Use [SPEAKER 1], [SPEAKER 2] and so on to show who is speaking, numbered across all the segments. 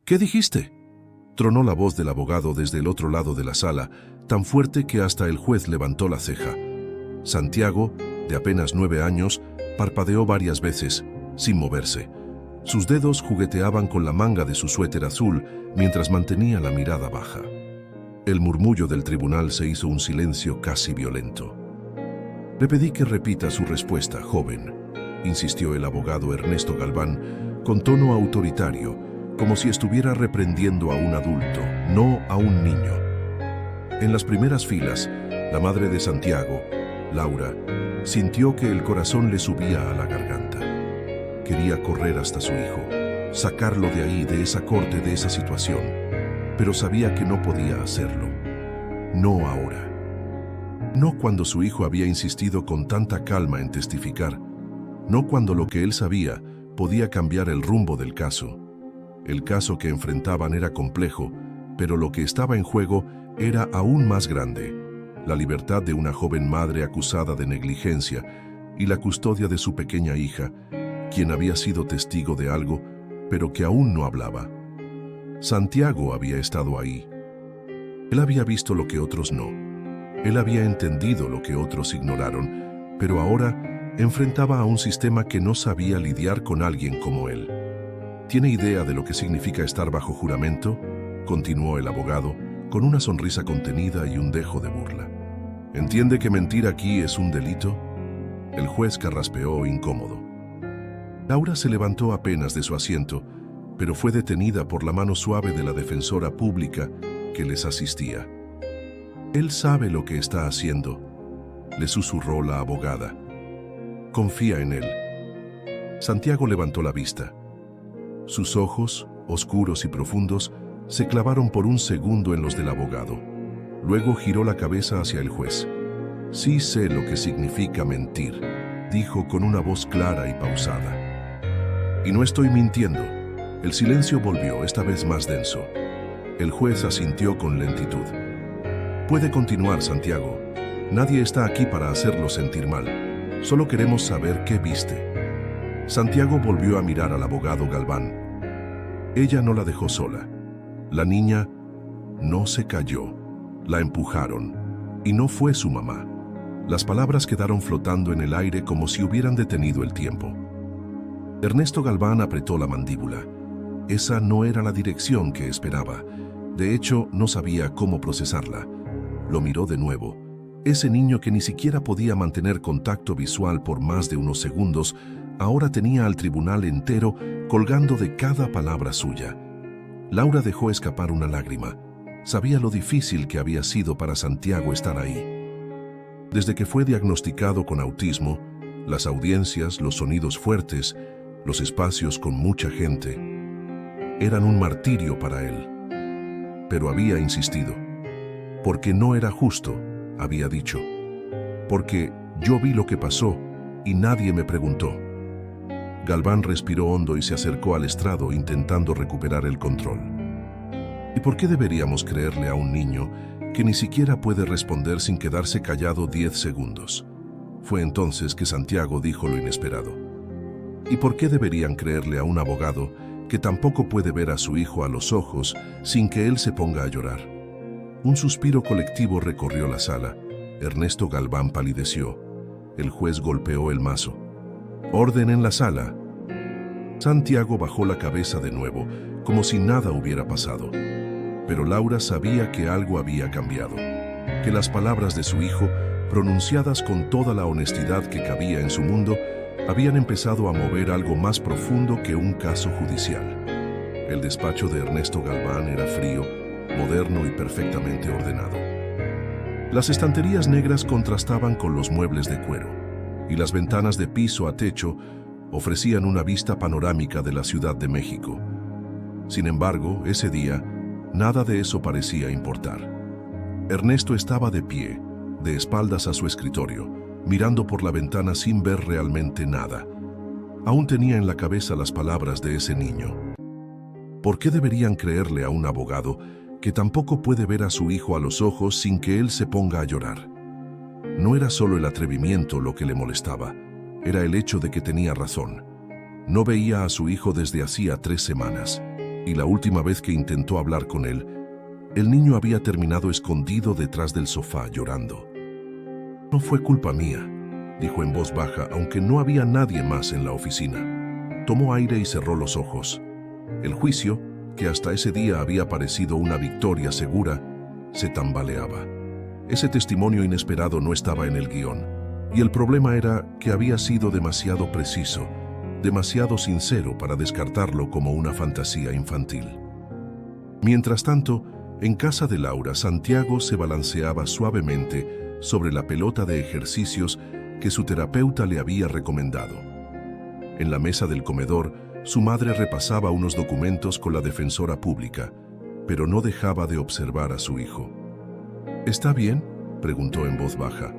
[SPEAKER 1] ¿Qué dijiste?, tronó la voz del abogado desde el otro lado de la sala, tan fuerte que hasta el juez levantó la ceja. Santiago, de apenas 9 años, parpadeó varias veces, sin moverse. Sus dedos jugueteaban con la manga de su suéter azul mientras mantenía la mirada baja. El murmullo del tribunal se hizo un silencio casi violento. «Le pedí que repita su respuesta, joven», insistió el abogado Ernesto Galván, con tono autoritario, como si estuviera reprendiendo a un adulto, no a un niño. En las primeras filas, la madre de Santiago, Laura, sintió que el corazón le subía a la garganta. Quería correr hasta su hijo, sacarlo de ahí, de esa corte, de esa situación, pero sabía que no podía hacerlo. No ahora. No cuando su hijo había insistido con tanta calma en testificar. No cuando lo que él sabía podía cambiar el rumbo del caso. El caso que enfrentaban era complejo, pero lo que estaba en juego era aún más grande: la libertad de una joven madre acusada de negligencia y la custodia de su pequeña hija, quien había sido testigo de algo, pero que aún no hablaba. Santiago había estado ahí. Él había visto lo que otros no. Él había entendido lo que otros ignoraron, pero ahora enfrentaba a un sistema que no sabía lidiar con alguien como él. ¿Tiene idea de lo que significa estar bajo juramento?, continuó el abogado, con una sonrisa contenida y un dejo de burla. ¿Entiende que mentir aquí es un delito? El juez carraspeó incómodo. Laura se levantó apenas de su asiento, pero fue detenida por la mano suave de la defensora pública que les asistía. «Él sabe lo que está haciendo», le susurró la abogada. «Confía en él». Santiago levantó la vista. Sus ojos, oscuros y profundos, se clavaron por un segundo en los del abogado. Luego giró la cabeza hacia el juez. «Sí sé lo que significa mentir», dijo con una voz clara y pausada. «Y no estoy mintiendo». El silencio volvió, esta vez más denso. El juez asintió con lentitud. «Puede continuar, Santiago. Nadie está aquí para hacerlo sentir mal. Solo queremos saber qué viste». Santiago volvió a mirar al abogado Galván. Ella no la dejó sola. La niña no se cayó. La empujaron. Y no fue su mamá. Las palabras quedaron flotando en el aire como si hubieran detenido el tiempo. Ernesto Galván apretó la mandíbula. Esa no era la dirección que esperaba. De hecho, no sabía cómo procesarla. Lo miró de nuevo. Ese niño que ni siquiera podía mantener contacto visual por más de unos segundos, ahora tenía al tribunal entero colgando de cada palabra suya. Laura dejó escapar una lágrima. Sabía lo difícil que había sido para Santiago estar ahí. Desde que fue diagnosticado con autismo, las audiencias, los sonidos fuertes, los espacios con mucha gente, eran un martirio para él. Pero había insistido. «Porque no era justo», había dicho. «Porque yo vi lo que pasó y nadie me preguntó». Galván respiró hondo y se acercó al estrado intentando recuperar el control. ¿Y por qué deberíamos creerle a un niño que ni siquiera puede responder sin quedarse callado 10 segundos? Fue entonces que Santiago dijo lo inesperado. ¿Y por qué deberían creerle a un abogado que tampoco puede ver a su hijo a los ojos sin que él se ponga a llorar? Un suspiro colectivo recorrió la sala. Ernesto Galván palideció. El juez golpeó el mazo. «Orden en la sala». Santiago bajó la cabeza de nuevo, como si nada hubiera pasado. Pero Laura sabía que algo había cambiado, que las palabras de su hijo, pronunciadas con toda la honestidad que cabía en su mundo, habían empezado a mover algo más profundo que un caso judicial. El despacho de Ernesto Galván era frío, moderno y perfectamente ordenado. Las estanterías negras contrastaban con los muebles de cuero, y las ventanas de piso a techo ofrecían una vista panorámica de la Ciudad de México. Sin embargo, ese día, nada de eso parecía importar. Ernesto estaba de pie, de espaldas a su escritorio, mirando por la ventana sin ver realmente nada. Aún tenía en la cabeza las palabras de ese niño. ¿Por qué deberían creerle a un abogado que tampoco puede ver a su hijo a los ojos sin que él se ponga a llorar? No era solo el atrevimiento lo que le molestaba, era el hecho de que tenía razón. No veía a su hijo desde hacía 3 semanas. y la última vez que intentó hablar con él, el niño había terminado escondido detrás del sofá llorando. «No fue culpa mía», dijo en voz baja, aunque no había nadie más en la oficina. Tomó aire y cerró los ojos. El juicio, que hasta ese día había parecido una victoria segura, se tambaleaba. Ese testimonio inesperado no estaba en el guión, y el problema era que había sido demasiado preciso, demasiado sincero para descartarlo como una fantasía infantil. Mientras tanto, en casa de Laura, Santiago se balanceaba suavemente sobre la pelota de ejercicios que su terapeuta le había recomendado. En la mesa del comedor, su madre repasaba unos documentos con la defensora pública, pero no dejaba de observar a su hijo. «¿Está bien?», preguntó en voz baja.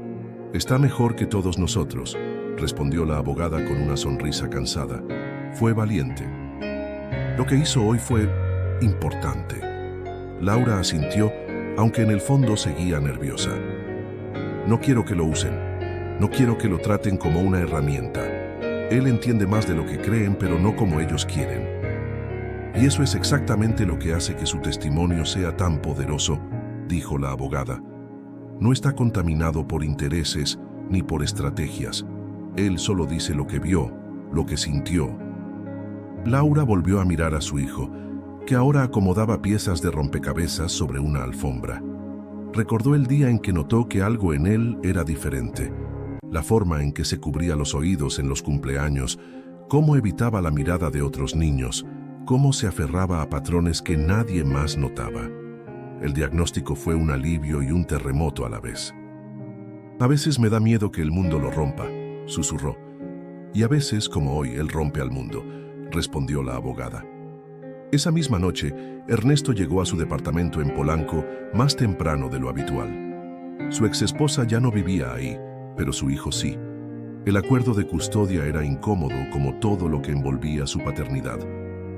[SPEAKER 1] «Está mejor que todos nosotros», respondió la abogada con una sonrisa cansada. «Fue valiente. Lo que hizo hoy fue importante». Laura asintió, aunque en el fondo seguía nerviosa. «No quiero que lo usen. No quiero que lo traten como una herramienta. Él entiende más de lo que creen, pero no como ellos quieren. Y eso es exactamente lo que hace que su testimonio sea tan poderoso», dijo la abogada. «No está contaminado por intereses ni por estrategias. Él solo dice lo que vio, lo que sintió». Laura volvió a mirar a su hijo, que ahora acomodaba piezas de rompecabezas sobre una alfombra. Recordó el día en que notó que algo en él era diferente. La forma en que se cubría los oídos en los cumpleaños, cómo evitaba la mirada de otros niños, cómo se aferraba a patrones que nadie más notaba. El diagnóstico fue un alivio y un terremoto a la vez. «A veces me da miedo que el mundo lo rompa», susurró. «Y a veces, como hoy, él rompe al mundo», respondió la abogada. Esa misma noche, Ernesto llegó a su departamento en Polanco más temprano de lo habitual. Su exesposa ya no vivía ahí, pero su hijo sí. El acuerdo de custodia era incómodo como todo lo que envolvía su paternidad.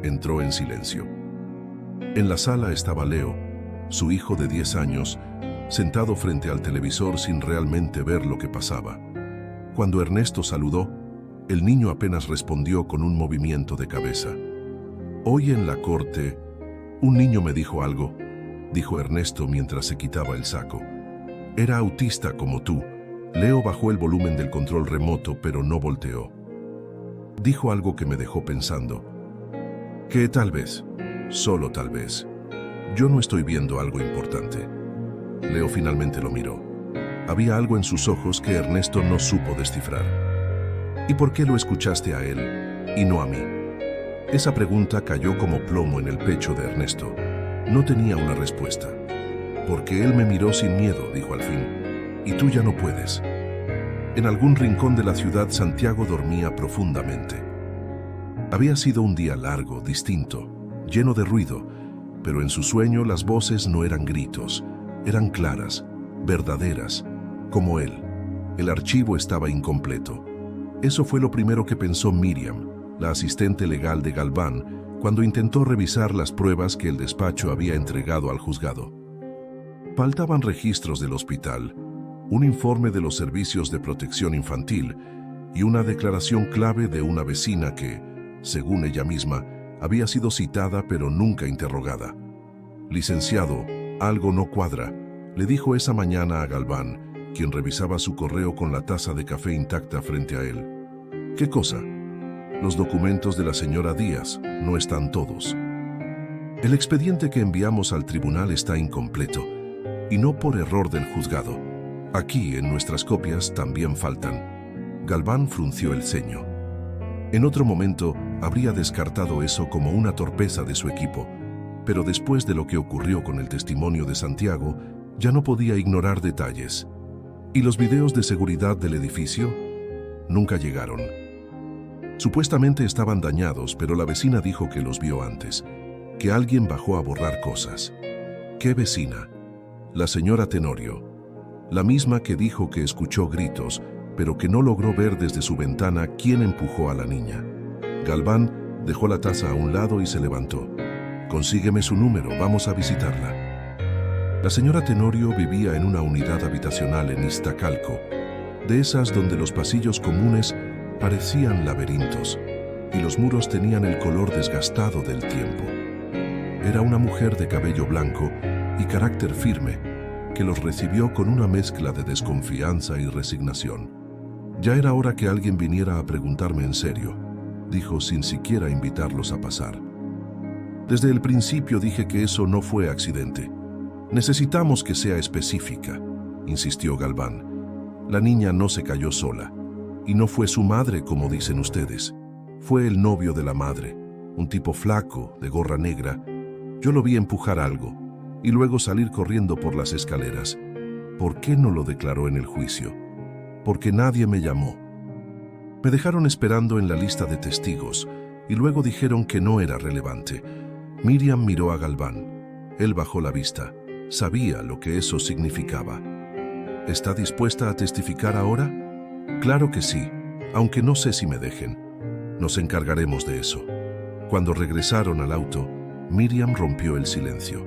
[SPEAKER 1] Entró en silencio. En la sala estaba Leo, su hijo de 10 años, sentado frente al televisor sin realmente ver lo que pasaba. Cuando Ernesto saludó, el niño apenas respondió con un movimiento de cabeza. «Hoy en la corte, un niño me dijo algo», dijo Ernesto mientras se quitaba el saco. «Era autista como tú». Leo bajó el volumen del control remoto, pero no volteó. Dijo algo que me dejó pensando. Que tal vez, solo tal vez, yo no estoy viendo algo importante. Leo finalmente lo miró. Había algo en sus ojos que Ernesto no supo descifrar. «¿Y por qué lo escuchaste a él y no a mí?». Esa pregunta cayó como plomo en el pecho de Ernesto. No tenía una respuesta. «Porque él me miró sin miedo», dijo al fin, «y tú ya no puedes». En algún rincón de la ciudad, Santiago dormía profundamente. Había sido un día largo, distinto, lleno de ruido, pero en su sueño las voces no eran gritos, eran claras, verdaderas, como él. El archivo estaba incompleto. Eso fue lo primero que pensó Miriam, la asistente legal de Galván, cuando intentó revisar las pruebas que el despacho había entregado al juzgado. Faltaban registros del hospital, un informe de los servicios de protección infantil y una declaración clave de una vecina que, según ella misma, había sido citada pero nunca interrogada. «Licenciado, algo no cuadra», le dijo esa mañana a Galván, quien revisaba su correo con la taza de café intacta frente a él. «¿Qué cosa?». «Los documentos de la señora Díaz no están todos. El expediente que enviamos al tribunal está incompleto, y no por error del juzgado. Aquí, en nuestras copias, también faltan». Galván frunció el ceño. En otro momento, habría descartado eso como una torpeza de su equipo, pero después de lo que ocurrió con el testimonio de Santiago, ya no podía ignorar detalles. ¿Y los videos de seguridad del edificio? Nunca llegaron. Supuestamente estaban dañados, pero la vecina dijo que los vio antes, que alguien bajó a borrar cosas. ¿Qué vecina? La señora Tenorio, la misma que dijo que escuchó gritos, pero que no logró ver desde su ventana quién empujó a la niña. Galván dejó la taza a un lado y se levantó. «Consígueme su número, vamos a visitarla». La señora Tenorio vivía en una unidad habitacional en Iztacalco, de esas donde los pasillos comunes parecían laberintos y los muros tenían el color desgastado del tiempo. Era una mujer de cabello blanco y carácter firme, que los recibió con una mezcla de desconfianza y resignación. Ya era hora que alguien viniera a preguntarme en serio, dijo sin siquiera invitarlos a pasar. Desde el principio dije que eso no fue accidente. Necesitamos que sea específica, insistió Galván. La niña no se cayó sola, y no fue su madre como dicen ustedes. Fue el novio de la madre, un tipo flaco, de gorra negra. Yo lo vi empujar algo, y luego salir corriendo por las escaleras. ¿Por qué no lo declaró en el juicio? Porque nadie me llamó. Me dejaron esperando en la lista de testigos, y luego dijeron que no era relevante. Miriam miró a Galván. Él bajó la vista. Sabía lo que eso significaba. ¿Está dispuesta a testificar ahora? Claro que sí, aunque no sé si me dejen. Nos encargaremos de eso. Cuando regresaron al auto, Miriam rompió el silencio.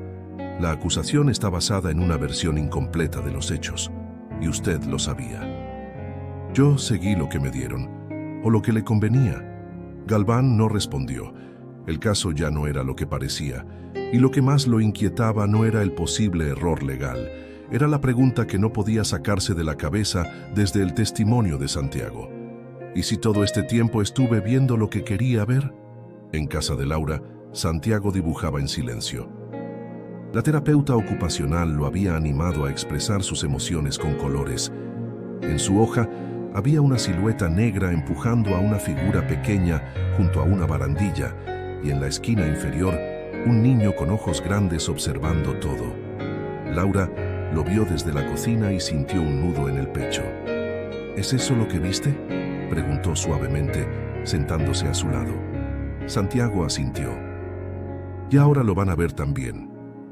[SPEAKER 1] La acusación está basada en una versión incompleta de los hechos, y usted lo sabía. Yo seguí lo que me dieron, o lo que le convenía. Galván no respondió. El caso ya no era lo que parecía, y lo que más lo inquietaba no era el posible error legal, era la pregunta que no podía sacarse de la cabeza desde el testimonio de Santiago. ¿Y si todo este tiempo estuve viendo lo que quería ver? En casa de Laura, Santiago dibujaba en silencio. La terapeuta ocupacional lo había animado a expresar sus emociones con colores. En su hoja había una silueta negra empujando a una figura pequeña junto a una barandilla, y en la esquina inferior, un niño con ojos grandes observando todo. Laura lo vio desde la cocina y sintió un nudo en el pecho. ¿Es eso lo que viste?, preguntó suavemente, sentándose a su lado. Santiago asintió. Y ahora lo van a ver también.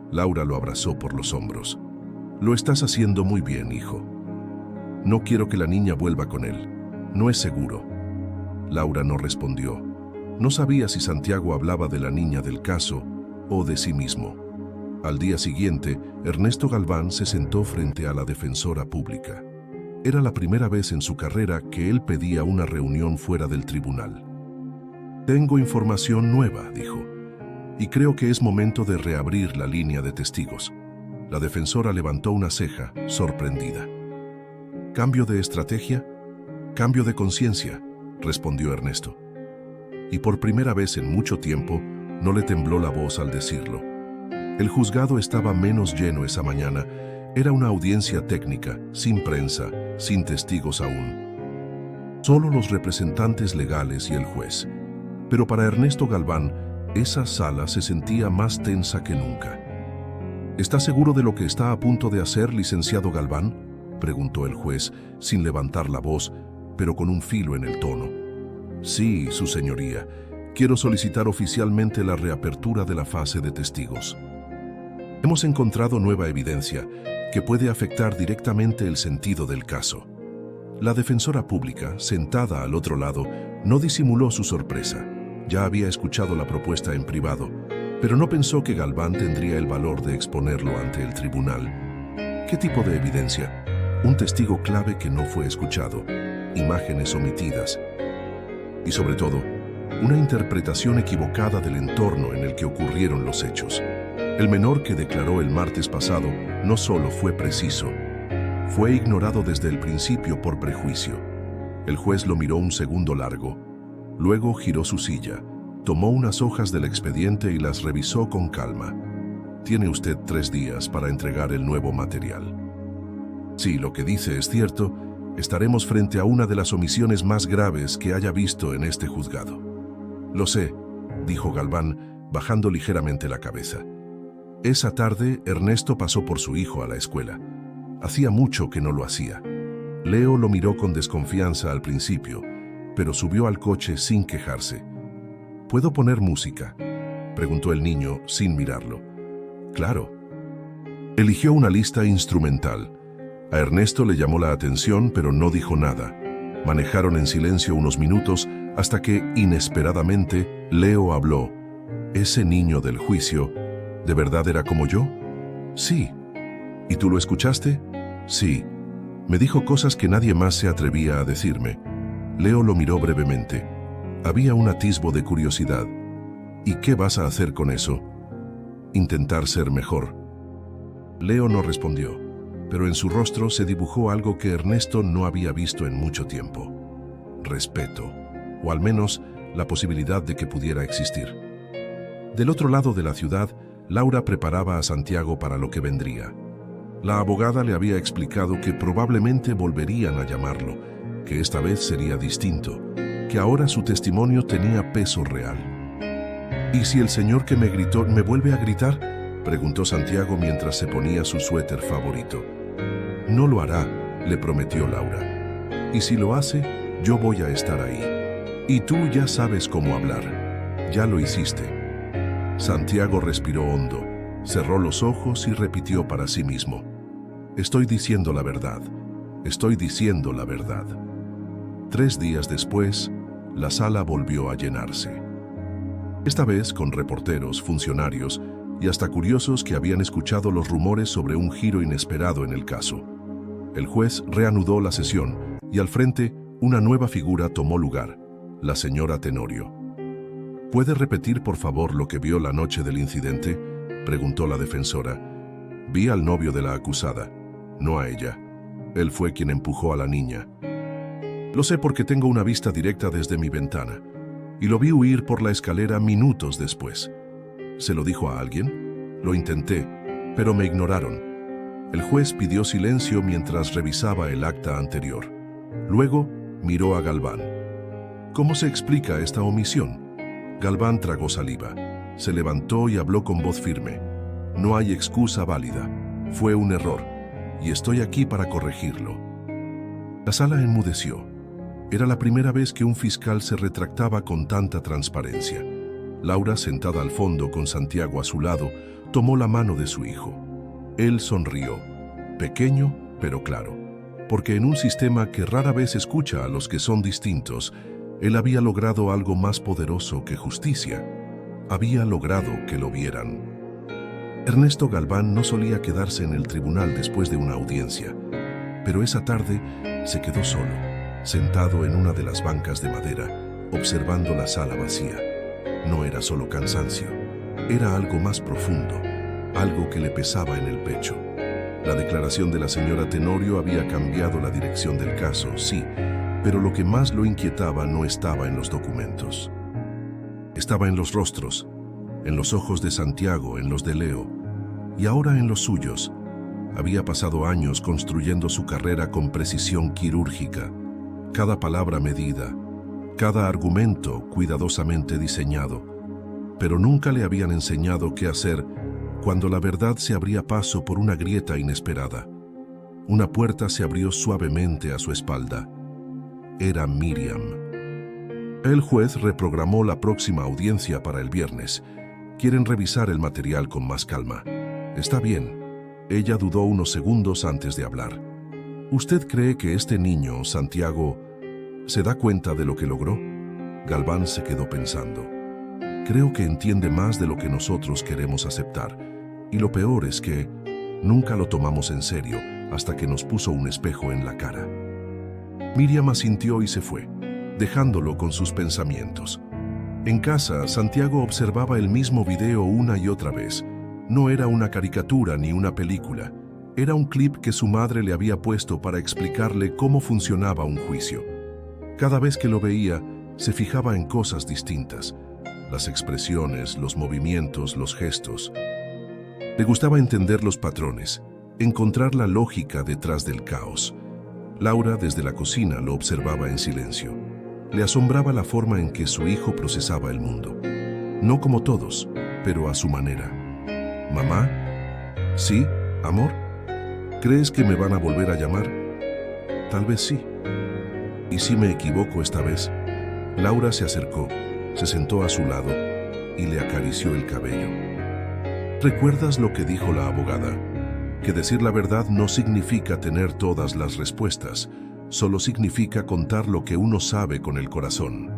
[SPEAKER 1] Laura lo abrazó por los hombros. Lo estás haciendo muy bien, hijo. No quiero que la niña vuelva con él. No es seguro. Laura no respondió. No sabía si Santiago hablaba de la niña del caso o de sí mismo. Al día siguiente, Ernesto Galván se sentó frente a la defensora pública. Era la primera vez en su carrera que él pedía una reunión fuera del tribunal. Tengo información nueva, dijo, y creo que es momento de reabrir la línea de testigos. La defensora levantó una ceja, sorprendida. ¿Cambio de estrategia? Cambio de conciencia, respondió Ernesto. Y por primera vez en mucho tiempo, no le tembló la voz al decirlo. El juzgado estaba menos lleno esa mañana. Era una audiencia técnica, sin prensa, sin testigos aún. Solo los representantes legales y el juez. Pero para Ernesto Galván, esa sala se sentía más tensa que nunca. ¿Está seguro de lo que está a punto de hacer, licenciado Galván?, preguntó el juez, sin levantar la voz, pero con un filo en el tono. Sí, su señoría. Quiero solicitar oficialmente la reapertura de la fase de testigos. Hemos encontrado nueva evidencia que puede afectar directamente el sentido del caso. La defensora pública, sentada al otro lado, no disimuló su sorpresa. Ya había escuchado la propuesta en privado, pero no pensó que Galván tendría el valor de exponerlo ante el tribunal. ¿Qué tipo de evidencia? Un testigo clave que no fue escuchado, imágenes omitidas y, sobre todo, una interpretación equivocada del entorno en el que ocurrieron los hechos. El menor que declaró el martes pasado no solo fue preciso, fue ignorado desde el principio por prejuicio. El juez lo miró un segundo largo, luego giró su silla, tomó unas hojas del expediente y las revisó con calma. Tiene usted 3 días para entregar el nuevo material. Si lo que dice es cierto, estaremos frente a una de las omisiones más graves que haya visto en este juzgado. Lo sé, dijo Galván, bajando ligeramente la cabeza. Esa tarde, Ernesto pasó por su hijo a la escuela. Hacía mucho que no lo hacía. Leo lo miró con desconfianza al principio, pero subió al coche sin quejarse. ¿Puedo poner música?, preguntó el niño sin mirarlo. Claro. Eligió una lista instrumental. A Ernesto le llamó la atención, pero no dijo nada. Manejaron en silencio unos minutos hasta que, inesperadamente, Leo habló. ¿Ese niño del juicio de verdad era como yo? Sí. ¿Y tú lo escuchaste? Sí. Me dijo cosas que nadie más se atrevía a decirme. Leo lo miró brevemente. Había un atisbo de curiosidad. ¿Y qué vas a hacer con eso? Intentar ser mejor. Leo no respondió, pero en su rostro se dibujó algo que Ernesto no había visto en mucho tiempo. Respeto, o al menos la posibilidad de que pudiera existir. Del otro lado de la ciudad, Laura preparaba a Santiago para lo que vendría. La abogada le había explicado que probablemente volverían a llamarlo, que esta vez sería distinto, que ahora su testimonio tenía peso real. ¿Y si el señor que me gritó me vuelve a gritar?, preguntó Santiago mientras se ponía su suéter favorito. No lo hará, le prometió Laura. Y si lo hace, yo voy a estar ahí. Y tú ya sabes cómo hablar. Ya lo hiciste. Santiago respiró hondo, cerró los ojos y repitió para sí mismo: estoy diciendo la verdad. Estoy diciendo la verdad. 3 días después, la sala volvió a llenarse. Esta vez con reporteros, funcionarios y hasta curiosos que habían escuchado los rumores sobre un giro inesperado en el caso. El juez reanudó la sesión y al frente una nueva figura tomó lugar, la señora Tenorio. ¿Puede repetir por favor lo que vio la noche del incidente?, preguntó la defensora. Vi al novio de la acusada, no a ella. Él fue quien empujó a la niña. Lo sé porque tengo una vista directa desde mi ventana, y lo vi huir por la escalera minutos después. ¿Se lo dijo a alguien? Lo intenté, pero me ignoraron. El juez pidió silencio mientras revisaba el acta anterior. Luego miró a Galván. ¿Cómo se explica esta omisión? Galván tragó saliva. Se levantó y habló con voz firme. No hay excusa válida. Fue un error, y estoy aquí para corregirlo. La sala enmudeció. Era la primera vez que un fiscal se retractaba con tanta transparencia. Laura, sentada al fondo con Santiago a su lado, tomó la mano de su hijo. Él sonrió, pequeño pero claro, porque en un sistema que rara vez escucha a los que son distintos, él había logrado algo más poderoso que justicia. Había logrado que lo vieran. Ernesto Galván no solía quedarse en el tribunal después de una audiencia, pero esa tarde se quedó solo, sentado en una de las bancas de madera, observando la sala vacía. No era solo cansancio, era algo más profundo, algo que le pesaba en el pecho. La declaración de la señora Tenorio había cambiado la dirección del caso, sí, pero lo que más lo inquietaba no estaba en los documentos. Estaba en los rostros, en los ojos de Santiago, en los de Leo, y ahora en los suyos. Había pasado años construyendo su carrera con precisión quirúrgica, cada palabra medida, cada argumento cuidadosamente diseñado, pero nunca le habían enseñado qué hacer cuando la verdad se abría paso por una grieta inesperada. Una puerta se abrió suavemente a su espalda. Era Miriam. El juez reprogramó la próxima audiencia para el viernes. Quieren revisar el material con más calma. Está bien. Ella dudó unos segundos antes de hablar. ¿Usted cree que este niño, Santiago, se da cuenta de lo que logró? Galván se quedó pensando. Creo que entiende más de lo que nosotros queremos aceptar. Y lo peor es que nunca lo tomamos en serio hasta que nos puso un espejo en la cara. Miriam asintió y se fue, dejándolo con sus pensamientos. En casa, Santiago observaba el mismo video una y otra vez. No era una caricatura ni una película. Era un clip que su madre le había puesto para explicarle cómo funcionaba un juicio. Cada vez que lo veía, se fijaba en cosas distintas. Las expresiones, los movimientos, los gestos. Le gustaba entender los patrones, encontrar la lógica detrás del caos. Laura, desde la cocina, lo observaba en silencio. Le asombraba la forma en que su hijo procesaba el mundo. No como todos, pero a su manera. ¿Mamá? ¿Sí? ¿Amor? ¿Crees que me van a volver a llamar? Tal vez sí. ¿Y si me equivoco esta vez? Laura se acercó, se sentó a su lado y le acarició el cabello. ¿Recuerdas lo que dijo la abogada? Que decir la verdad no significa tener todas las respuestas, solo significa contar lo que uno sabe con el corazón.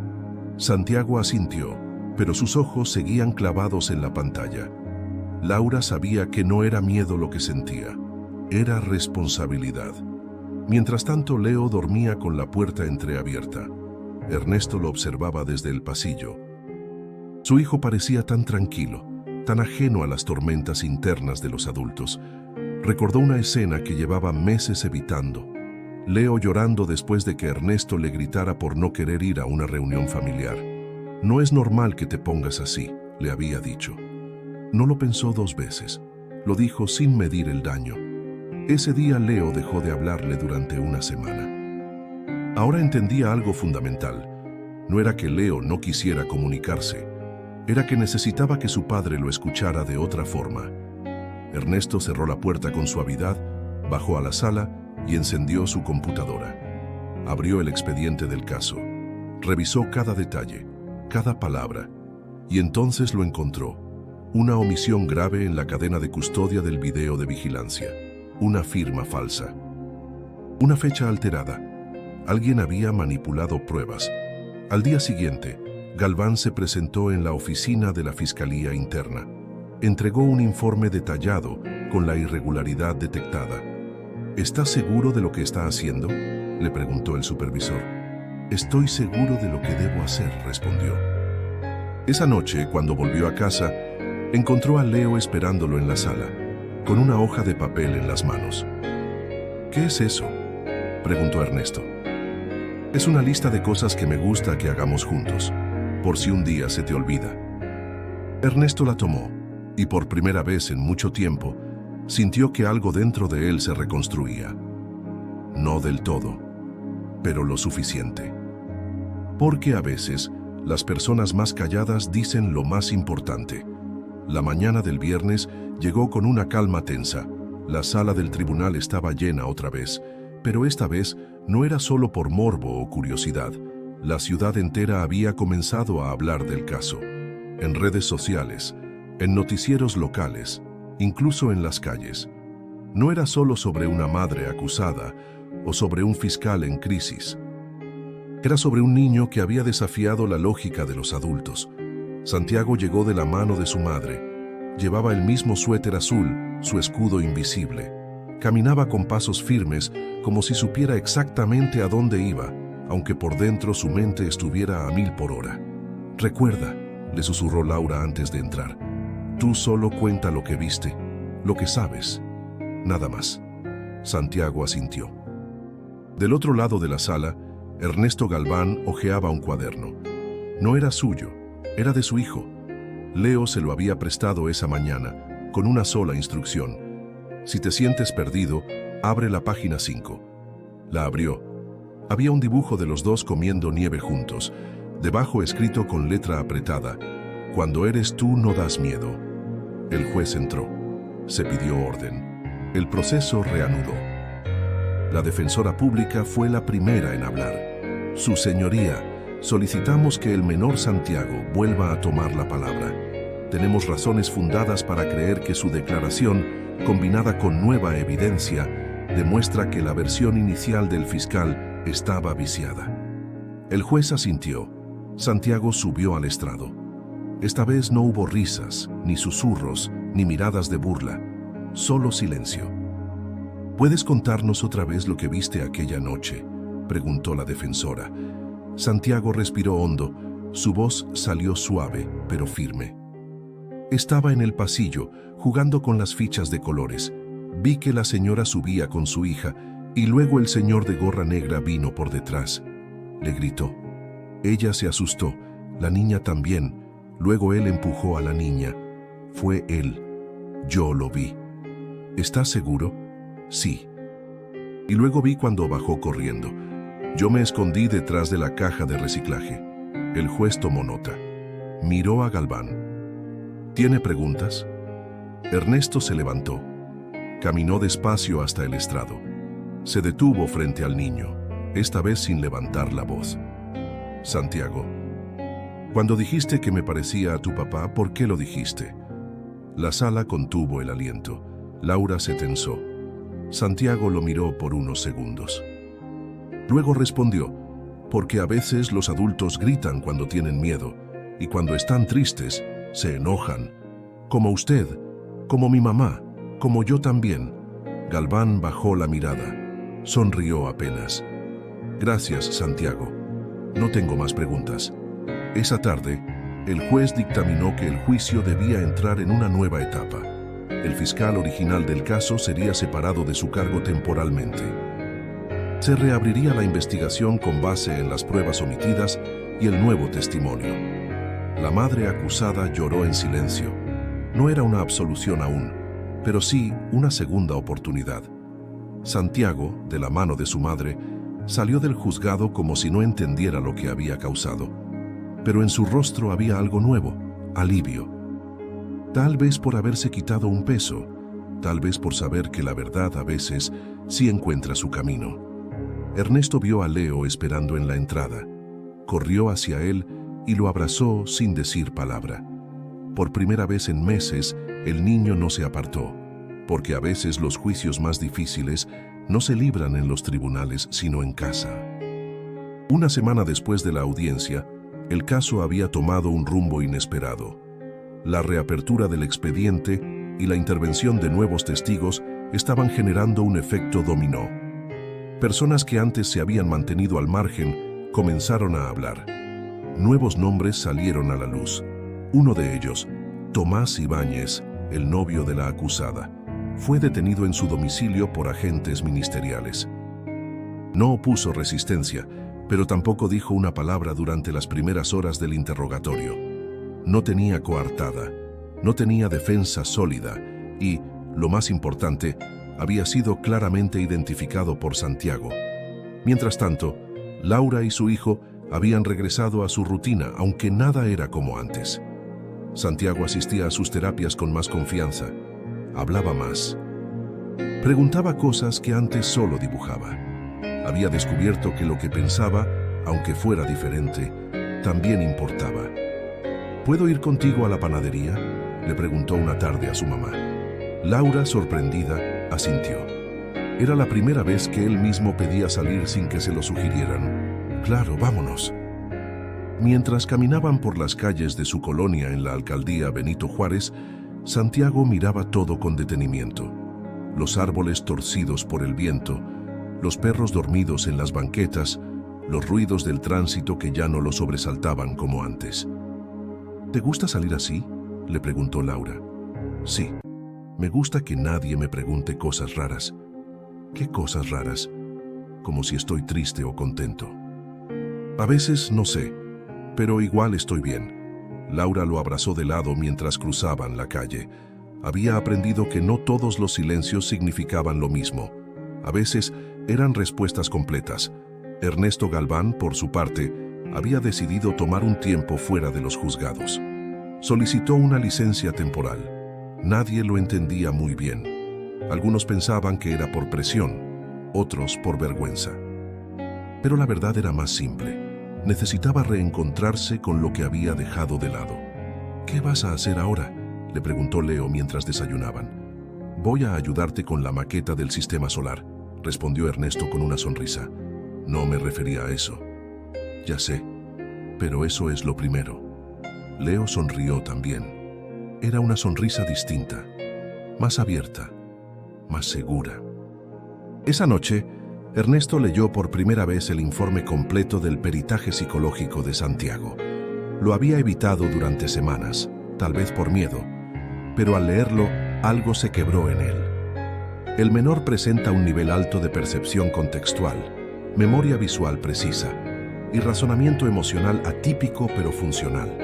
[SPEAKER 1] Santiago asintió, pero sus ojos seguían clavados en la pantalla. Laura sabía que no era miedo lo que sentía, era responsabilidad. Mientras tanto, Leo dormía con la puerta entreabierta. Ernesto lo observaba desde el pasillo. Su hijo parecía tan tranquilo, tan ajeno a las tormentas internas de los adultos. Recordó una escena que llevaba meses evitando. Leo llorando después de que Ernesto le gritara por no querer ir a una reunión familiar. «No es normal que te pongas así», le había dicho. No lo pensó 2 veces. Lo dijo sin medir el daño. Ese día Leo dejó de hablarle durante una semana. Ahora entendía algo fundamental. No era que Leo no quisiera comunicarse. Era que necesitaba que su padre lo escuchara de otra forma. Ernesto cerró la puerta con suavidad, bajó a la sala y encendió su computadora. Abrió el expediente del caso. Revisó cada detalle, cada palabra, y entonces lo encontró. Una omisión grave en la cadena de custodia del video de vigilancia. Una firma falsa. Una fecha alterada. Alguien había manipulado pruebas. Al día siguiente, Galván se presentó en la oficina de la Fiscalía Interna. Entregó un informe detallado con la irregularidad detectada. ¿Está seguro de lo que está haciendo?, le preguntó el supervisor. «Estoy seguro de lo que debo hacer», respondió. Esa noche, cuando volvió a casa, encontró a Leo esperándolo en la sala, con una hoja de papel en las manos. «¿Qué es eso?», preguntó Ernesto. «Es una lista de cosas que me gusta que hagamos juntos, por si un día se te olvida». Ernesto la tomó, y por primera vez en mucho tiempo, sintió que algo dentro de él se reconstruía. No del todo, pero lo suficiente. Porque a veces, las personas más calladas dicen lo más importante. La mañana del viernes llegó con una calma tensa. La sala del tribunal estaba llena otra vez, pero esta vez no era solo por morbo o curiosidad. La ciudad entera había comenzado a hablar del caso. En redes sociales, en noticieros locales, incluso en las calles. No era solo sobre una madre acusada o sobre un fiscal en crisis. Era sobre un niño que había desafiado la lógica de los adultos. Santiago llegó de la mano de su madre. Llevaba el mismo suéter azul, su escudo invisible. Caminaba con pasos firmes, como si supiera exactamente a dónde iba, aunque por dentro su mente estuviera a 1000 por hora. «Recuerda», le susurró Laura antes de entrar. «Tú solo cuenta lo que viste, lo que sabes. Nada más». Santiago asintió. Del otro lado de la sala, Ernesto Galván hojeaba un cuaderno. No era suyo, era de su hijo. Leo se lo había prestado esa mañana, con una sola instrucción. Si te sientes perdido, abre la página 5. La abrió. Había un dibujo de los dos comiendo nieve juntos, debajo escrito con letra apretada: «Cuando eres tú no das miedo». El juez entró. Se pidió orden. El proceso reanudó. La defensora pública fue la primera en hablar. «Su señoría, solicitamos que el menor Santiago vuelva a tomar la palabra. Tenemos razones fundadas para creer que su declaración, combinada con nueva evidencia, demuestra que la versión inicial del fiscal estaba viciada». El juez asintió. Santiago subió al estrado. Esta vez no hubo risas, ni susurros, ni miradas de burla. Solo silencio. «¿Puedes contarnos otra vez lo que viste aquella noche?», preguntó la defensora. Santiago respiró hondo. Su voz salió suave, pero firme. «Estaba en el pasillo, jugando con las fichas de colores. Vi que la señora subía con su hija, y luego el señor de gorra negra vino por detrás. Le gritó. Ella se asustó, la niña también. Luego él empujó a la niña. Fue él. Yo lo vi». «¿Estás seguro?». «Sí». «Y luego vi cuando bajó corriendo. Yo me escondí detrás de la caja de reciclaje». El juez tomó nota. Miró a Galván. «¿Tiene preguntas?». Ernesto se levantó. Caminó despacio hasta el estrado. Se detuvo frente al niño, esta vez sin levantar la voz. «Santiago, cuando dijiste que me parecía a tu papá, ¿por qué lo dijiste?». La sala contuvo el aliento. Laura se tensó. Santiago lo miró por unos segundos. Luego respondió: «Porque a veces los adultos gritan cuando tienen miedo, y cuando están tristes, se enojan. Como usted, como mi mamá, como yo también». Galván bajó la mirada. Sonrió apenas. «Gracias, Santiago. No tengo más preguntas». Esa tarde, El juez dictaminó que el juicio debía entrar en una nueva etapa. El fiscal original del caso sería separado de su cargo temporalmente. Se reabriría la investigación con base en las pruebas omitidas y el nuevo testimonio. La madre acusada lloró en silencio. No era una absolución aún, pero sí una segunda oportunidad. Santiago, de la mano de su madre, salió del juzgado como si no entendiera lo que había causado. Pero en su rostro había algo nuevo, alivio. Tal vez por haberse quitado un peso, tal vez por saber que la verdad a veces sí encuentra su camino. Ernesto vio a Leo esperando en la entrada. Corrió hacia él y lo abrazó sin decir palabra. Por primera vez en meses, el niño no se apartó, porque a veces los juicios más difíciles no se libran en los tribunales, sino en casa. Una semana después de la audiencia, el caso había tomado un rumbo inesperado. La reapertura del expediente y la intervención de nuevos testigos estaban generando un efecto dominó. Personas que antes se habían mantenido al margen comenzaron a hablar. Nuevos nombres salieron a la luz. Uno de ellos, Tomás Ibáñez, el novio de la acusada, fue detenido en su domicilio por agentes ministeriales. No opuso resistencia, pero tampoco dijo una palabra durante las primeras horas del interrogatorio. No tenía coartada, no tenía defensa sólida y, lo más importante, había sido claramente identificado por Santiago. Mientras tanto, Laura y su hijo habían regresado a su rutina, aunque nada era como antes. Santiago asistía a sus terapias con más confianza, hablaba más. Preguntaba cosas que antes solo dibujaba. Había descubierto que lo que pensaba, aunque fuera diferente, también importaba. ¿Puedo ir contigo a la panadería?, le preguntó una tarde a su mamá. Laura, sorprendida, asintió. Era la primera vez que él mismo pedía salir sin que se lo sugirieran. Claro, vámonos. Mientras caminaban por las calles de su colonia en la alcaldía Benito Juárez, Santiago miraba todo con detenimiento. Los árboles torcidos por el viento, los perros dormidos en las banquetas, los ruidos del tránsito que ya no lo sobresaltaban como antes. ¿Te gusta salir así?, le preguntó Laura. Sí, me gusta que nadie me pregunte cosas raras. ¿Qué cosas raras? Como si estoy triste o contento. A veces no sé, pero igual estoy bien. Laura lo abrazó de lado mientras cruzaban la calle. Había aprendido que no todos los silencios significaban lo mismo. A veces eran respuestas completas. Ernesto Galván, por su parte, había decidido tomar un tiempo fuera de los juzgados. Solicitó una licencia temporal. Nadie lo entendía muy bien. Algunos pensaban que era por presión, otros por vergüenza. Pero la verdad era más simple. Necesitaba reencontrarse con lo que había dejado de lado. ¿Qué vas a hacer ahora?, le preguntó Leo mientras desayunaban. Voy a ayudarte con la maqueta del sistema solar, respondió Ernesto con una sonrisa. No me refería a eso. Ya sé, pero eso es lo primero. Leo sonrió también. Era una sonrisa distinta, más abierta, más segura. Esa noche, Ernesto leyó por primera vez el informe completo del peritaje psicológico de Santiago. Lo había evitado durante semanas, tal vez por miedo, pero al leerlo, algo se quebró en él. El menor presenta un nivel alto de percepción contextual, memoria visual precisa y razonamiento emocional atípico pero funcional.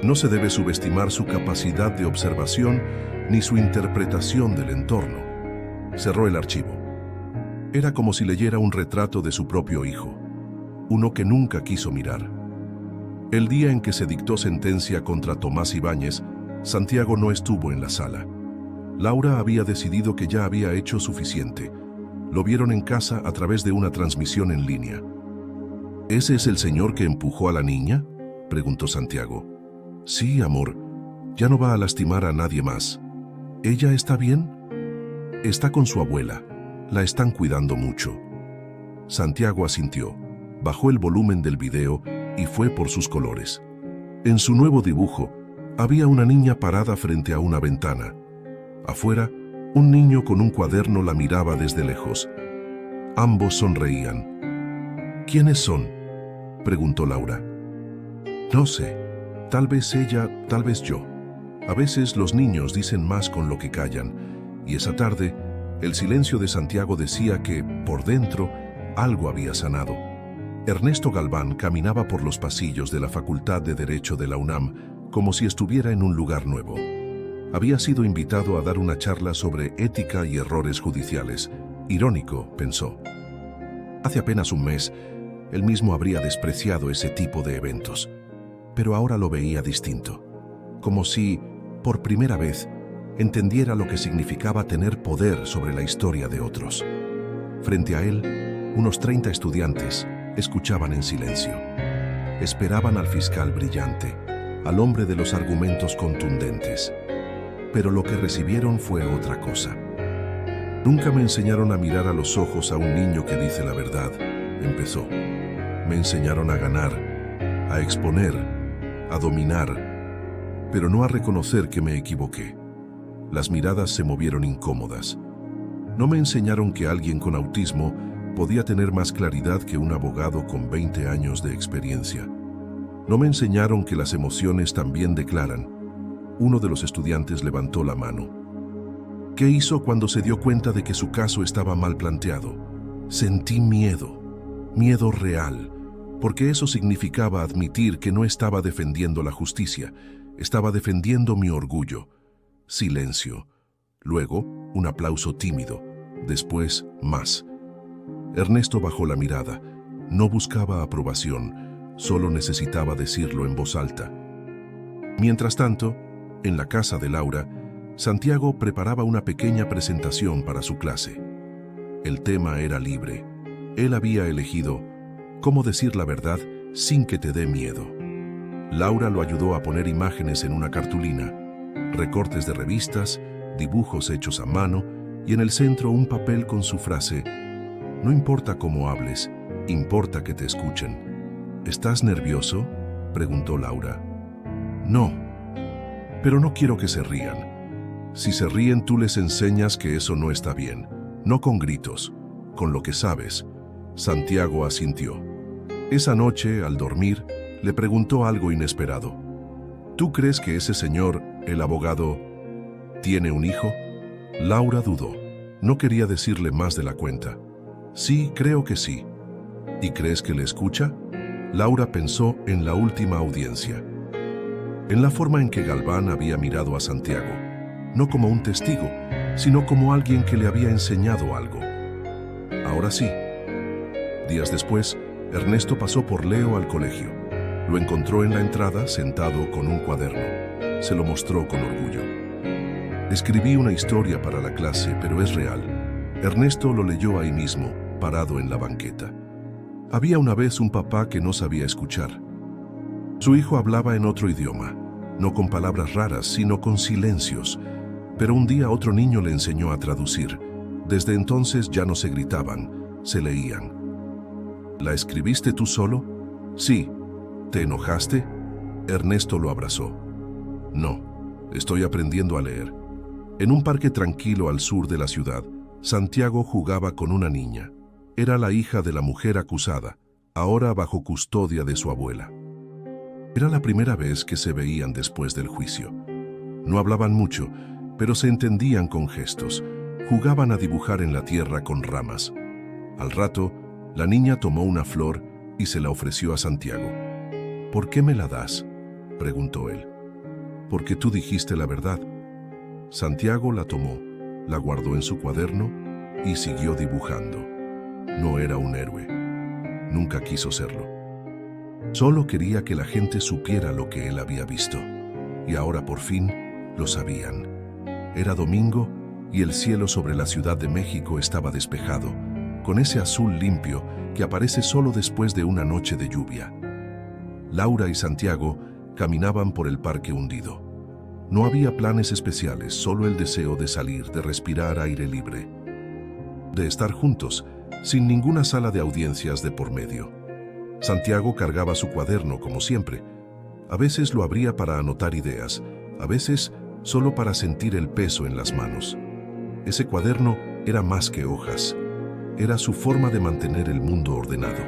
[SPEAKER 1] No se debe subestimar su capacidad de observación ni su interpretación del entorno. Cerró el archivo. Era como si leyera un retrato de su propio hijo, uno que nunca quiso mirar. El día en que se dictó sentencia contra Tomás Ibáñez, Santiago no estuvo en la sala. Laura había decidido que ya había hecho suficiente. Lo vieron en casa a través de una transmisión en línea. ¿Ese es el señor que empujó a la niña?, preguntó Santiago. Sí, amor. Ya no va a lastimar a nadie más. ¿Ella está bien? Está con su abuela. La están cuidando mucho. Santiago asintió, bajó el volumen del video y fue por sus colores. En su nuevo dibujo, había una niña parada frente a una ventana. Afuera, un niño con un cuaderno la miraba desde lejos. Ambos sonreían. ¿Quiénes son?, preguntó Laura. No sé. Tal vez ella, tal vez yo. A veces los niños dicen más con lo que callan, y esa tarde, el silencio de Santiago decía que, por dentro, algo había sanado. Ernesto Galván caminaba por los pasillos de la Facultad de Derecho de la UNAM como si estuviera en un lugar nuevo. Había sido invitado a dar una charla sobre ética y errores judiciales. Irónico, pensó. Hace apenas un mes, él mismo habría despreciado ese tipo de eventos. Pero ahora lo veía distinto. Como si, por primera vez, entendiera lo que significaba tener poder sobre la historia de otros. Frente a él, unos 30 estudiantes escuchaban en silencio. Esperaban al fiscal brillante, al hombre de los argumentos contundentes. Pero lo que recibieron fue otra cosa. Nunca me enseñaron a mirar a los ojos a un niño que dice la verdad, empezó. Me enseñaron a ganar, a exponer, a dominar, pero no a reconocer que me equivoqué. Las miradas se movieron incómodas. No me enseñaron que alguien con autismo podía tener más claridad que un abogado con 20 años de experiencia. No me enseñaron que las emociones también declaran. Uno de los estudiantes levantó la mano. ¿Qué hizo cuando se dio cuenta de que su caso estaba mal planteado? Sentí miedo, miedo real, porque eso significaba admitir que no estaba defendiendo la justicia, estaba defendiendo mi orgullo. Silencio. Luego, un aplauso tímido. Después, más. Ernesto bajó la mirada. No buscaba aprobación, solo necesitaba decirlo en voz alta. Mientras tanto, en la casa de Laura, Santiago preparaba una pequeña presentación para su clase. El tema era libre. Él había elegido cómo decir la verdad sin que te dé miedo. Laura lo ayudó a poner imágenes en una cartulina, recortes de revistas, dibujos hechos a mano y en el centro un papel con su frase: no importa cómo hables, importa que te escuchen. ¿Estás nervioso?, preguntó Laura. No, pero no quiero que se rían. Si se ríen, tú les enseñas que eso no está bien, no con gritos, con lo que sabes. Santiago asintió. Esa noche, al dormir, le preguntó algo inesperado. ¿Tú crees que ese señor, el abogado, tiene un hijo? Laura dudó. No quería decirle más de la cuenta. Sí, creo que sí. ¿Y crees que le escucha? Laura pensó en la última audiencia. En la forma en que Galván había mirado a Santiago, no como un testigo, sino como alguien que le había enseñado algo. Ahora sí. Días después, Ernesto pasó por Leo al colegio. Lo encontró en la entrada, sentado con un cuaderno. Se lo mostró con orgullo. Escribí una historia para la clase, pero es real. Ernesto lo leyó ahí mismo, parado en la banqueta. Había una vez un papá que no sabía escuchar. Su hijo hablaba en otro idioma, no con palabras raras, sino con silencios. Pero un día otro niño le enseñó a traducir. Desde entonces ya no se gritaban, se leían. ¿La escribiste tú solo? Sí. ¿Te enojaste? Ernesto lo abrazó. No, estoy aprendiendo a leer. En un parque tranquilo al sur de la ciudad, Santiago jugaba con una niña. Era la hija de la mujer acusada, ahora bajo custodia de su abuela. Era la primera vez que se veían después del juicio. No hablaban mucho, pero se entendían con gestos. Jugaban a dibujar en la tierra con ramas. Al rato, la niña tomó una flor y se la ofreció a Santiago. ¿Por qué me la das?, preguntó él. Porque tú dijiste la verdad. Santiago la tomó, la guardó en su cuaderno y siguió dibujando. No era un héroe. Nunca quiso serlo. Solo quería que la gente supiera lo que él había visto. Y ahora por fin lo sabían. Era domingo y el cielo sobre la Ciudad de México estaba despejado, con ese azul limpio que aparece solo después de una noche de lluvia. Laura y Santiago caminaban por el parque hundido. No había planes especiales, solo el deseo de salir, de respirar aire libre, de estar juntos, sin ninguna sala de audiencias de por medio. Santiago cargaba su cuaderno como siempre. A veces lo abría para anotar ideas, a veces solo para sentir el peso en las manos. Ese cuaderno era más que hojas. Era su forma de mantener el mundo ordenado.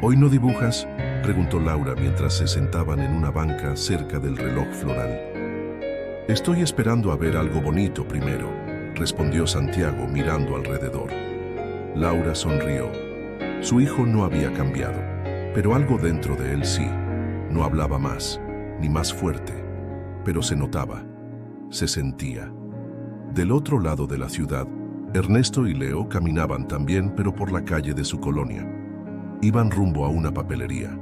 [SPEAKER 1] ¿Hoy no dibujas?, preguntó Laura mientras se sentaban en una banca cerca del reloj floral. Estoy esperando a ver algo bonito primero, respondió Santiago mirando alrededor. Laura sonrió. Su hijo no había cambiado, pero algo dentro de él sí. No hablaba más, ni más fuerte, pero se notaba, se sentía. Del otro lado de la ciudad, Ernesto y Leo caminaban también, pero por la calle de su colonia. Iban rumbo a una papelería.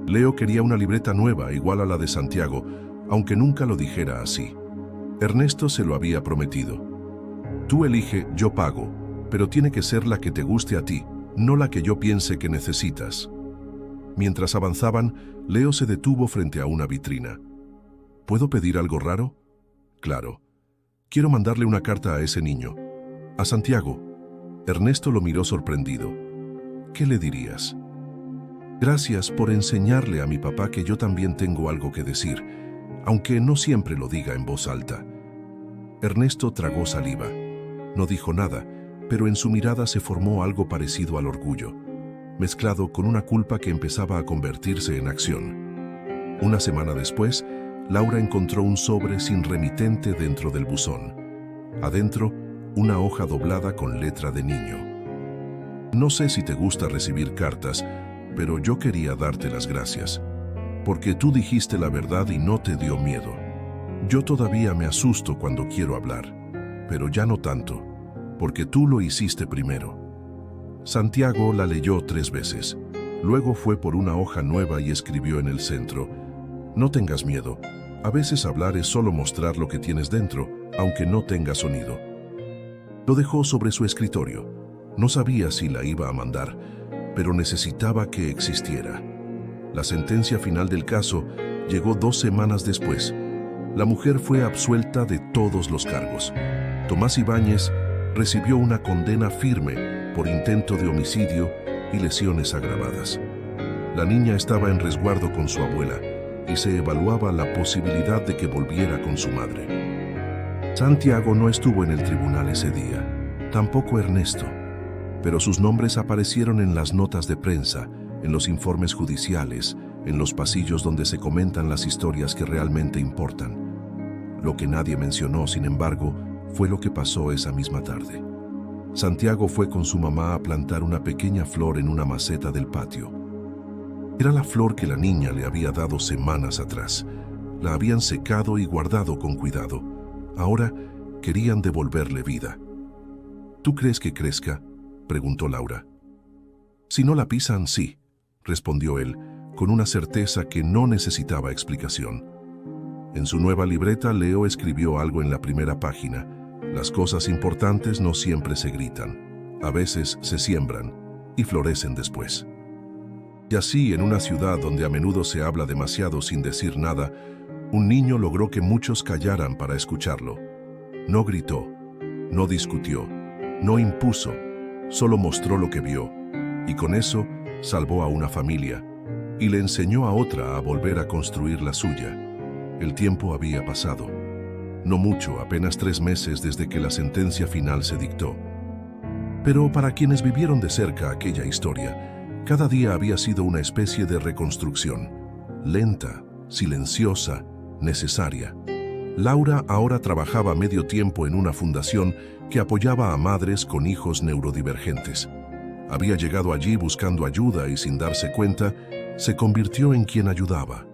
[SPEAKER 1] Leo quería una libreta nueva, igual a la de Santiago, aunque nunca lo dijera así. Ernesto se lo había prometido. Tú elige, yo pago, pero tiene que ser la que te guste a ti, no la que yo piense que necesitas. Mientras avanzaban, Leo se detuvo frente a una vitrina. ¿Puedo pedir algo raro? Claro. Quiero mandarle una carta a ese niño. A Santiago. Ernesto lo miró sorprendido. ¿Qué le dirías? Gracias por enseñarle a mi papá que yo también tengo algo que decir, aunque no siempre lo diga en voz alta. Ernesto tragó saliva. No dijo nada, pero en su mirada se formó algo parecido al orgullo, mezclado con una culpa que empezaba a convertirse en acción. Una semana después, Laura encontró un sobre sin remitente dentro del buzón. Adentro, una hoja doblada con letra de niño. No sé si te gusta recibir cartas, pero yo quería darte las gracias, porque tú dijiste la verdad y no te dio miedo. Yo todavía me asusto cuando quiero hablar, pero ya no tanto, porque tú lo hiciste primero. Santiago la leyó 3 veces. Luego fue por una hoja nueva y escribió en el centro: no tengas miedo. A veces hablar es solo mostrar lo que tienes dentro, aunque no tenga sonido. Lo dejó sobre su escritorio. No sabía si la iba a mandar, pero necesitaba que existiera. La sentencia final del caso llegó 2 semanas después. La mujer fue absuelta de todos los cargos. Tomás Ibáñez recibió una condena firme por intento de homicidio y lesiones agravadas. La niña estaba en resguardo con su abuela y se evaluaba la posibilidad de que volviera con su madre. Santiago no estuvo en el tribunal ese día, tampoco Ernesto, pero sus nombres aparecieron en las notas de prensa, en los informes judiciales, en los pasillos donde se comentan las historias que realmente importan. Lo que nadie mencionó, sin embargo, fue lo que pasó esa misma tarde. Santiago fue con su mamá a plantar una pequeña flor en una maceta del patio. Era la flor que la niña le había dado semanas atrás. La habían secado y guardado con cuidado. Ahora querían devolverle vida. ¿Tú crees que crezca?, preguntó Laura. Si no la pisan, sí, respondió él, con una certeza que no necesitaba explicación. En su nueva libreta, Leo escribió algo en la primera página: las cosas importantes no siempre se gritan, a veces se siembran y florecen después. Y así, en una ciudad donde a menudo se habla demasiado sin decir nada, un niño logró que muchos callaran para escucharlo. No gritó, no discutió, no impuso, solo mostró lo que vio, y con eso salvó a una familia y le enseñó a otra a volver a construir la suya. El tiempo había pasado. No mucho, apenas 3 meses desde que la sentencia final se dictó. Pero para quienes vivieron de cerca aquella historia, cada día había sido una especie de reconstrucción, lenta, silenciosa, necesaria. Laura ahora trabajaba a medio tiempo en una fundación que apoyaba a madres con hijos neurodivergentes. Había llegado allí buscando ayuda y, sin darse cuenta, se convirtió en quien ayudaba.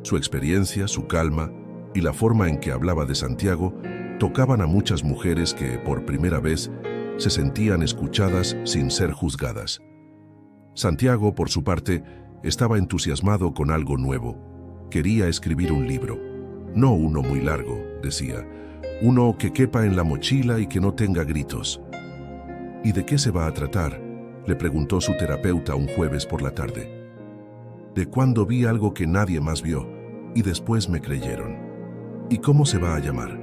[SPEAKER 1] Su experiencia, su calma y la forma en que hablaba de Santiago tocaban a muchas mujeres que, por primera vez, se sentían escuchadas sin ser juzgadas. Santiago, por su parte, estaba entusiasmado con algo nuevo. Quería escribir un libro. No uno muy largo, decía. Uno que quepa en la mochila y que no tenga gritos. ¿Y de qué se va a tratar?, le preguntó su terapeuta un jueves por la tarde. De cuando vi algo que nadie más vio, y después me creyeron. ¿Y cómo se va a llamar?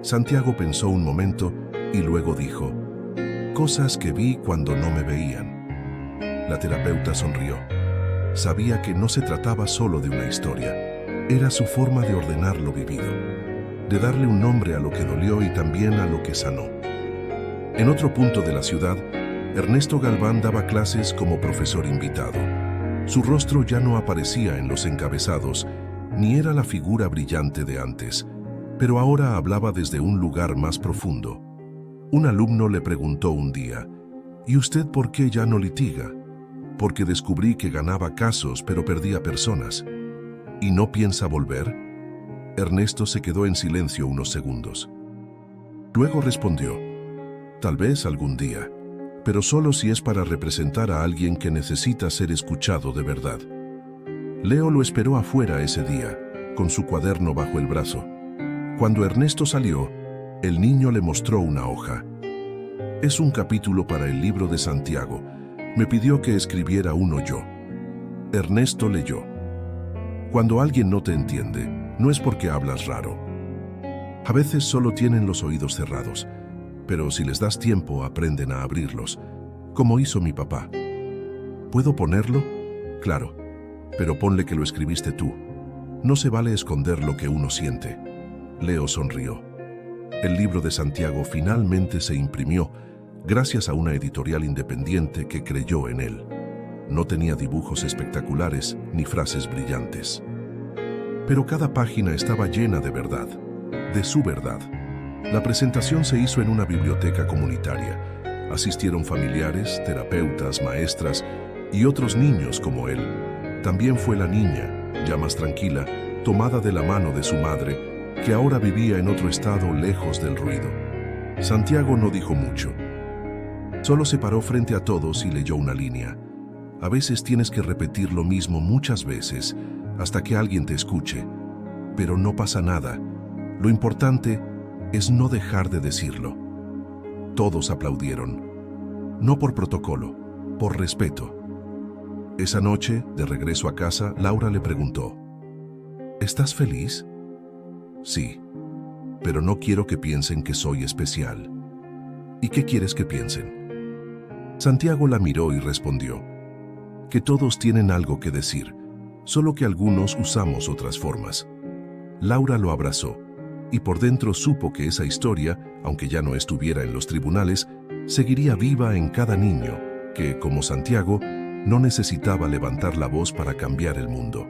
[SPEAKER 1] Santiago pensó un momento y luego dijo: cosas que vi cuando no me veían. La terapeuta sonrió. Sabía que no se trataba solo de una historia. Era su forma de ordenar lo vivido, de darle un nombre a lo que dolió y también a lo que sanó. En otro punto de la ciudad, Ernesto Galván daba clases como profesor invitado. Su rostro ya no aparecía en los encabezados, ni era la figura brillante de antes, pero ahora hablaba desde un lugar más profundo. Un alumno le preguntó un día, ¿y usted por qué ya no litiga? Porque descubrí que ganaba casos pero perdía personas. ¿Y no piensa volver? Ernesto se quedó en silencio unos segundos. Luego respondió, tal vez algún día, pero solo si es para representar a alguien que necesita ser escuchado de verdad. Leo lo esperó afuera ese día, con su cuaderno bajo el brazo. Cuando Ernesto salió, el niño le mostró una hoja. Es un capítulo para el libro de Santiago. Me pidió que escribiera uno yo. Ernesto leyó. Cuando alguien no te entiende, no es porque hablas raro. A veces solo tienen los oídos cerrados, pero si les das tiempo aprenden a abrirlos, como hizo mi papá. ¿Puedo ponerlo? Claro, pero ponle que lo escribiste tú. No se vale esconder lo que uno siente. Leo sonrió. El libro de Santiago finalmente se imprimió gracias a una editorial independiente que creyó en él. No tenía dibujos espectaculares ni frases brillantes. Pero cada página estaba llena de verdad, de su verdad. La presentación se hizo en una biblioteca comunitaria. Asistieron familiares, terapeutas, maestras y otros niños como él. También fue la niña, ya más tranquila, tomada de la mano de su madre, que ahora vivía en otro estado lejos del ruido. Santiago no dijo mucho. Solo se paró frente a todos y leyó una línea. A veces tienes que repetir lo mismo muchas veces hasta que alguien te escuche. Pero no pasa nada. Lo importante es no dejar de decirlo. Todos aplaudieron. No por protocolo, por respeto. Esa noche, de regreso a casa, Laura le preguntó, ¿estás feliz? Sí, pero no quiero que piensen que soy especial. ¿Y qué quieres que piensen? Santiago la miró y respondió, que todos tienen algo que decir, solo que algunos usamos otras formas. Laura lo abrazó, y por dentro supo que esa historia, aunque ya no estuviera en los tribunales, seguiría viva en cada niño, que, como Santiago, no necesitaba levantar la voz para cambiar el mundo.